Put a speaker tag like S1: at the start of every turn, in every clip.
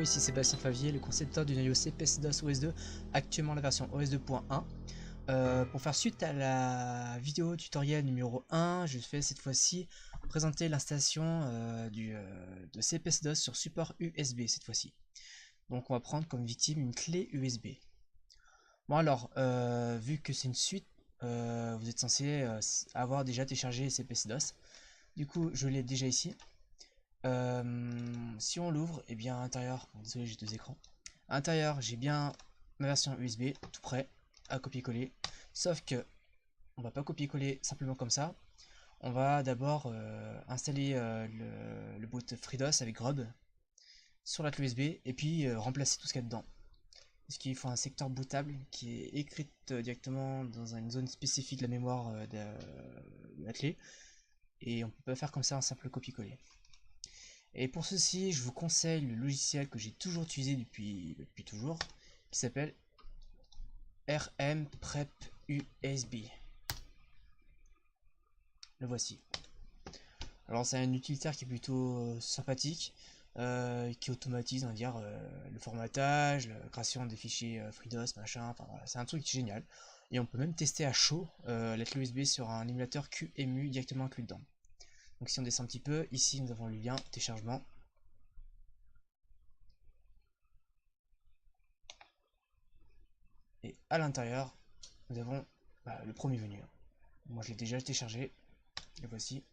S1: Hello, ici Sébastien Favier, le concepteur du noyau CPS-DOS OS2, actuellement la version OS 2.1. Pour faire suite à la vidéo tutoriel numéro 1, je vais cette fois-ci présenter l'installation de CPS-DOS sur support USB cette fois-ci. Donc on va prendre comme victime une clé USB. Bon alors, vu que c'est une suite, vous êtes censé avoir déjà téléchargé CPS-DOS. Du coup, je l'ai déjà ici. Si on l'ouvre, et bien à l'intérieur, désolé j'ai deux écrans, à l'intérieur j'ai bien ma version USB tout prêt à copier-coller, sauf que on va pas copier-coller simplement comme ça, on va d'abord installer le boot FreeDOS avec Grub sur la clé USB et puis remplacer tout ce qu'il y a dedans, parce qu'il faut un secteur bootable qui est écrit directement dans une zone spécifique de la mémoire de la clé, et on peut pas faire comme ça un simple copier-coller. Et pour ceci, je vous conseille le logiciel que j'ai toujours utilisé depuis toujours, qui s'appelle RM Prep USB. Le voici. Alors c'est un utilitaire qui est plutôt sympathique, qui automatise, on va dire, le formatage, la création des fichiers FreeDOS, machin, enfin voilà, c'est un truc génial. Et on peut même tester à chaud la clé USB sur un émulateur QEMU directement inclus dedans. Donc si on descend un petit peu, ici nous avons le lien téléchargement. Et à l'intérieur, nous avons le premier venu. Moi je l'ai déjà téléchargé, le voici.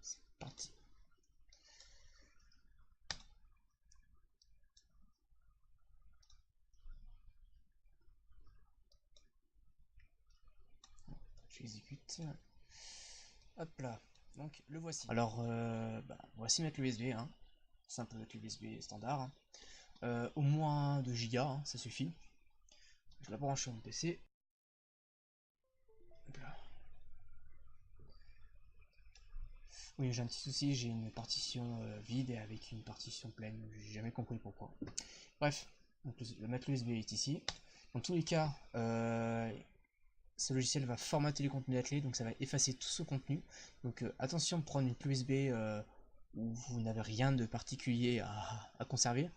S1: C'est parti. J'exécute. Hop là. Donc le voici. Alors voici ma clé USB, hein. Simple clé USB standard. Au moins 2 Go, hein, ça suffit. Je la branche sur mon PC. Hop là. Oui, j'ai un petit souci, j'ai une partition vide et avec une partition pleine. J'ai jamais compris pourquoi. Bref, donc ma clé USB est ici. Dans tous les cas, ce logiciel va formater le contenu de la clé, donc ça va effacer tout ce contenu. Donc attention de prendre une clé USB où vous n'avez rien de particulier à conserver.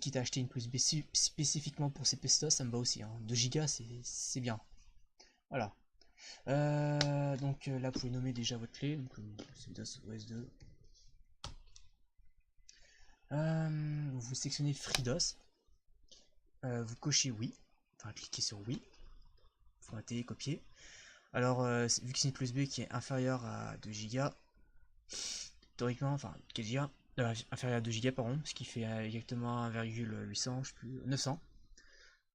S1: Quitte à acheter une clé USB spécifiquement pour ces pestos, ça me va aussi. 2 Go c'est bien. Voilà. Donc là vous pouvez nommer déjà votre clé. Donc CPS OS2. Vous sélectionnez FreeDOS. Vous cochez oui. Enfin cliquez sur oui. Formater, copier. Alors vu que c'est une clé USB qui est inférieure à 2 Go, théoriquement, enfin 4 Go, inférieur à 2 Go pardon, ce qui fait exactement 1,800, je sais plus, 900.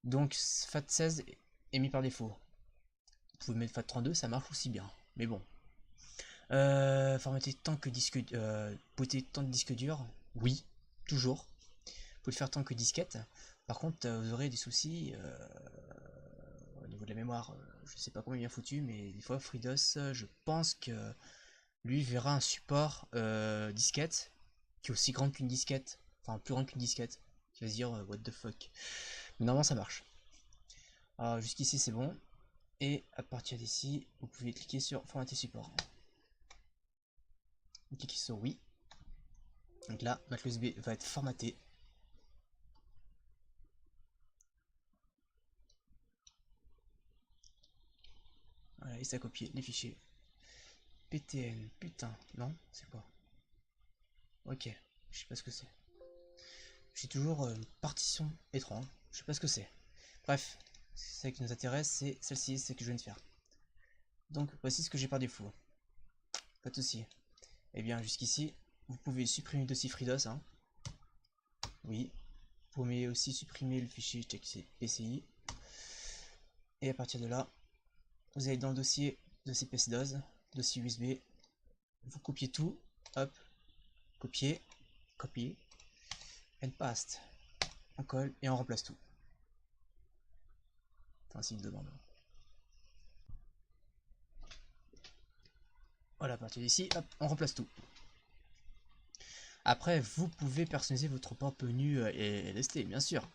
S1: Donc FAT16 est mis par défaut. Vous pouvez mettre FAT32, ça marche aussi bien. Mais bon. Formater tant que disque, booter tant de disque dur, oui, toujours. Vous pouvez le faire tant que disquette. Par contre, vous aurez des soucis au niveau de la mémoire. Je sais pas comment il est bien foutu, mais des fois FreeDOS, je pense que lui verra un support disquette qui est aussi grand qu'une disquette, enfin plus grand qu'une disquette, qui va se dire what the fuck. Mais normalement ça marche. Alors jusqu'ici c'est bon, et à partir d'ici vous pouvez cliquer sur formater support. Vous cliquez sur oui, donc là ma clé USB va être formatée. Voilà, et ça a copié les fichiers PTN, putain, non, c'est quoi? Ok, je sais pas ce que c'est. J'ai toujours une partition étrange, je sais pas ce que c'est. Bref, celle qui nous intéresse, c'est celle-ci, c'est que je viens de faire. Donc voici ce que j'ai par défaut. Pas de souci. Et bien jusqu'ici, vous pouvez supprimer le dossier FreeDOS. Hein. Oui. Vous pouvez aussi supprimer le fichier PCI. Et à partir de là, vous allez dans le dossier de CPS-DOS, dossier USB. Vous copiez tout. Hop. Copier. Copier. And paste. On colle et on remplace tout. Enfin, s'il demande. Voilà, à partir d'ici, hop, on remplace tout. Après, vous pouvez personnaliser votre propre menu et LST, bien sûr.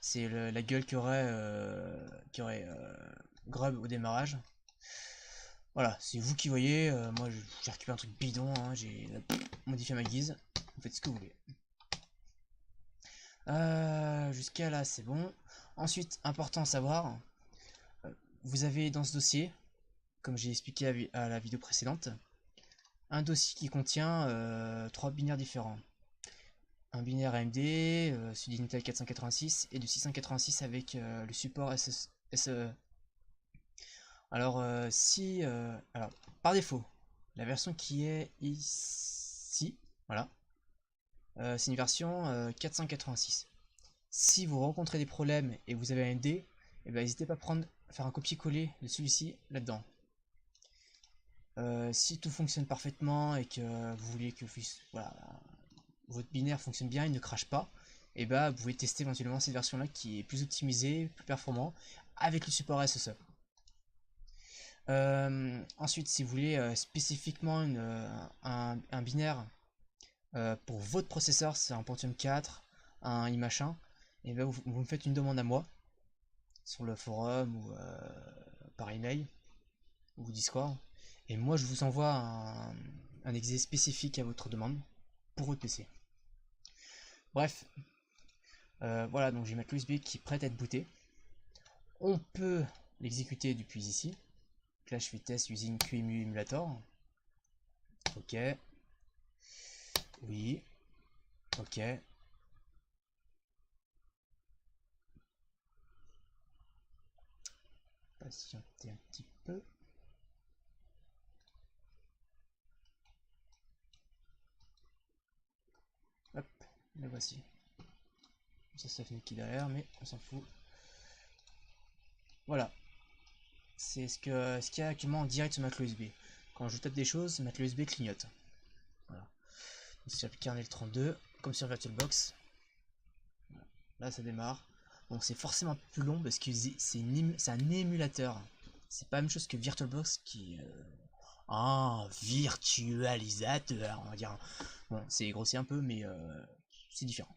S1: C'est la gueule qu'aurait Grub au démarrage. Voilà, c'est vous qui voyez. Moi, j'ai récupéré un truc bidon. Hein, j'ai modifié ma guise. Vous faites ce que vous voulez. Jusqu'à là, c'est bon. Ensuite, important à savoir, vous avez dans ce dossier, comme j'ai expliqué à la vidéo précédente, un dossier qui contient 3 binaires différents. Un binaire AMD, celui d'Intel 486 et du 686 avec le support SE. Alors, alors, par défaut, la version qui est ici, voilà, c'est une version 486. Si vous rencontrez des problèmes et vous avez un AMD, eh ben, n'hésitez pas à faire un copier-coller de celui-ci là-dedans. Si tout fonctionne parfaitement et que vous voulez que voilà, votre binaire fonctionne bien et ne crache pas, et bah vous pouvez tester éventuellement cette version là qui est plus optimisée, plus performant avec le support SSE. Ensuite, si vous voulez spécifiquement un binaire pour votre processeur, c'est un Pentium 4, un i-machin, et ben vous me faites une demande à moi sur le forum ou par email ou Discord, et moi je vous envoie un exé spécifique à votre demande pour votre PC. Bref, voilà, donc j'ai ma clé USB qui est prête à être bootée. On peut l'exécuter depuis ici. Donc là, je fais test using QEMU emulator. Ok. Oui. Ok. Patienter un petit peu. Hop, le voici. Ça fait qui derrière, mais on s'en fout. Voilà. C'est ce qu'il y a actuellement en direct sur ma clé USB. Quand je tape des choses, ma clé USB clignote. Voilà. Sur kernel 32, comme sur VirtualBox. Voilà. Là, ça démarre. Bon, c'est forcément un peu plus long parce que c'est un émulateur. C'est pas la même chose que VirtualBox qui un virtualisateur, on va dire. Bon, c'est grossier un peu, mais c'est différent.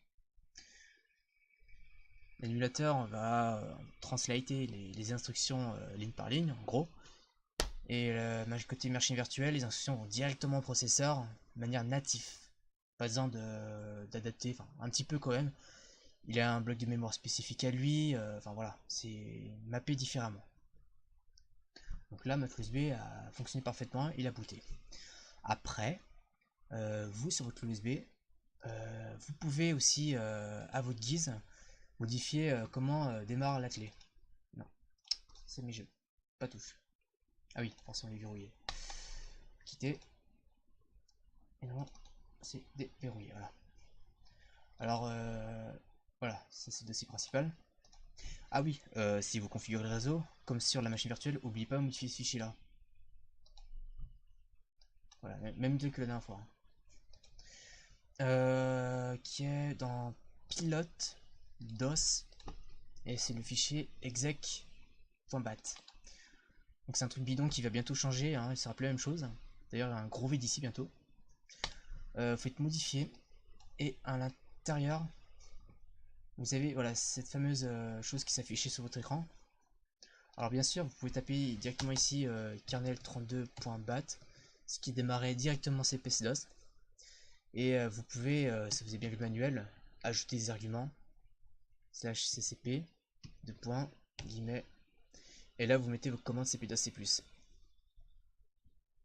S1: L'émulateur va translater les instructions ligne par ligne, en gros. Et côté machine virtuelle, les instructions vont directement au processeur de manière native. Pas besoin d'adapter, enfin un petit peu quand même. Il a un bloc de mémoire spécifique à lui, enfin voilà, c'est mappé différemment. Donc là, ma clé USB a fonctionné parfaitement, il a booté. Après, vous sur votre clé USB, vous pouvez aussi, à votre guise, modifier comment démarre la clé. Non, c'est mes jeux, pas touche. Ah oui, forcément il est verrouillé. Quitter. Et non, c'est déverrouillé, voilà. Alors, voilà, ça c'est le dossier principal. Ah oui, si vous configurez le réseau, comme sur la machine virtuelle, n'oubliez pas de modifier ce fichier là. Voilà, même que la dernière fois. Qui est dans pilote DOS, et c'est le fichier exec.bat. Donc c'est un truc bidon qui va bientôt changer, hein, il sera plus la même chose. D'ailleurs, il y a un gros V d'ici bientôt. Faut être modifié, et à l'intérieur, vous avez voilà, cette fameuse chose qui s'affichait sur votre écran. Alors bien sûr, vous pouvez taper directement ici kernel32.bat, ce qui démarrait directement cpcdos. Et vous pouvez, ça faisait bien le manuel, ajouter des arguments /ccp de points guillemets, et là vous mettez vos commandes cpdos c+.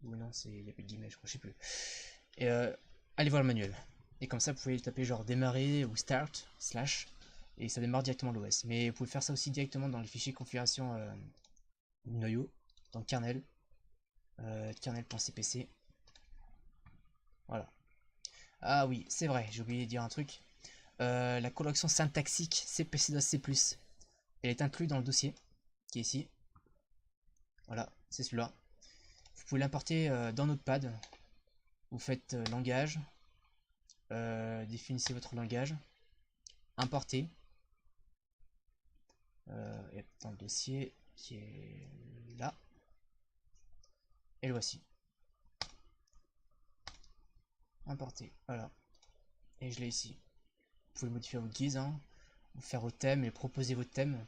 S1: Ou non, il n'y a plus de guillemets, je crois, je sais plus. Et allez voir le manuel. Et comme ça, vous pouvez taper genre démarrer ou start slash, et ça démarre directement l'OS. Mais vous pouvez faire ça aussi directement dans le fichier configuration noyau, dans kernel, kernel.cpc. Voilà. Ah oui, c'est vrai, j'ai oublié de dire un truc. La correction syntaxique cpcdos c+, elle est inclue dans le dossier, qui est ici. Voilà, c'est celui-là. Vous pouvez l'importer dans Notepad. Vous faites langage, définissez votre langage, importer, et dans le dossier qui est là, et le voici. Importer, voilà. et je l'ai ici. Vous pouvez le modifier à votre guise, hein, faire vos thèmes et proposer votre thème.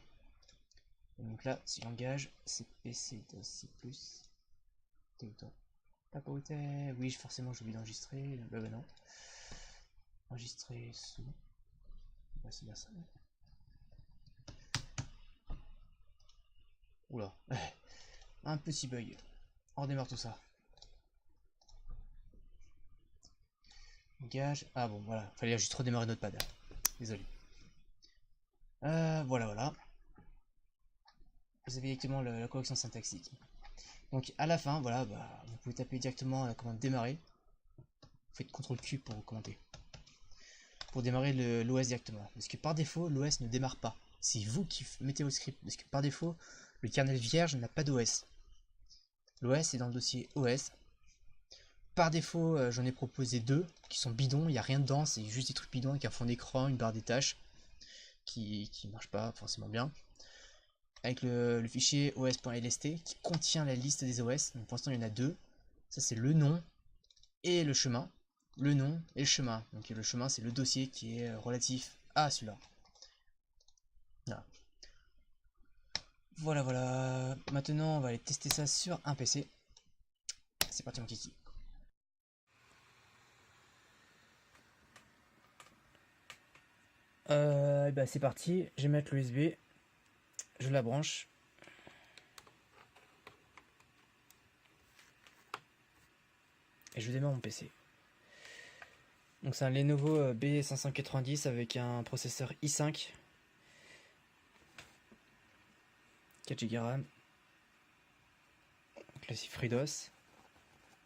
S1: Et donc là, si langage, c'est PC, C++. T'es où toi? Pas où t'es? Oui, forcément, j'ai oublié d'enregistrer. Bah non. Enregistrer sous. Ouais, c'est bien ça. Oula. Un petit bug. On redémarre tout ça. Langage. Ah bon, voilà. Fallait juste redémarrer Notepad. Désolé. Voilà. Vous avez directement la correction syntaxique. Donc à la fin, voilà, bah, vous pouvez taper directement la commande démarrer. Vous faites CTRL-Q pour commenter. Pour démarrer l'OS directement. Parce que par défaut, l'OS ne démarre pas. C'est vous qui mettez vos scripts. Parce que par défaut, le kernel vierge n'a pas d'OS. L'OS est dans le dossier OS. Par défaut, j'en ai proposé 2 qui sont bidons, il n'y a rien dedans, c'est juste des trucs bidons avec un fond d'écran, une barre des tâches qui marche pas forcément bien. Avec le fichier os.lst qui contient la liste des OS. Donc pour l'instant, il y en a 2. Ça, c'est le nom et le chemin. Le nom et le chemin. Donc le chemin, c'est le dossier qui est relatif à celui-là. Voilà. Maintenant, on va aller tester ça sur un PC. C'est parti, mon kiki. Bah c'est parti, je vais mettre l'USB, je la branche. Et je démarre mon PC. Donc c'est un Lenovo B590 avec un processeur i5, 4 Go RAM, classique FreeDOS.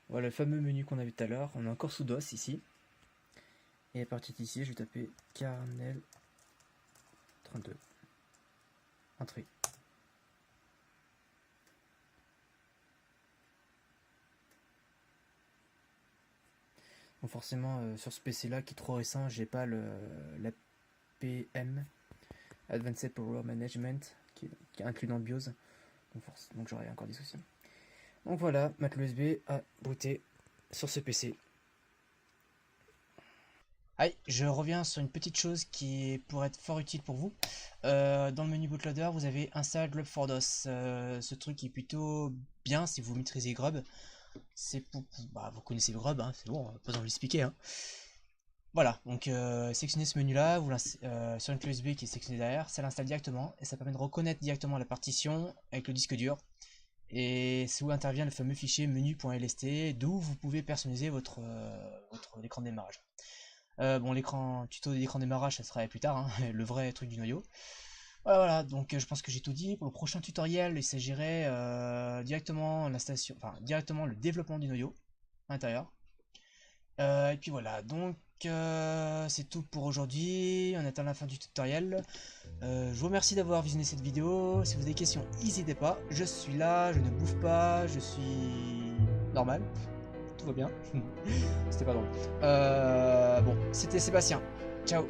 S1: Voilà le fameux menu qu'on a vu tout à l'heure, on est encore sous DOS ici. Et à partir d'ici, je vais taper kernel 32. Entrée. Donc forcément, sur ce PC là qui est trop récent, j'ai pas l'APM, Advanced Power Management, qui est inclus dans le BIOS. Donc j'aurai encore des soucis. Donc voilà, mettre l'USB à booter sur ce PC. Allez, je reviens sur une petite chose qui pourrait être fort utile pour vous. Dans le menu bootloader, vous avez Install Grub4DOS. Ce truc est plutôt bien si vous maîtrisez Grub. C'est pour bah, vous connaissez le Grub, hein, c'est bon, pas besoin de l'expliquer. Hein. Voilà, donc sélectionnez ce menu là, vous sur une clé USB qui est sélectionnée derrière, ça l'installe directement et ça permet de reconnaître directement la partition avec le disque dur. Et c'est où intervient le fameux fichier menu.lst d'où vous pouvez personnaliser votre écran de démarrage. Bon, l'écran tuto d'écran de démarrage, ça sera plus tard, hein, le vrai truc du noyau. Voilà, donc je pense que j'ai tout dit. Pour le prochain tutoriel, il s'agirait directement l'installation, enfin directement le développement du noyau à l'intérieur. Et puis voilà, donc c'est tout pour aujourd'hui. On atteint la fin du tutoriel. Je vous remercie d'avoir visionné cette vidéo. Si vous avez des questions, n'hésitez pas. Je suis là, je ne bouffe pas, je suis normal. Tout va bien. C'était pas drôle. Bon, c'était Sébastien. Ciao.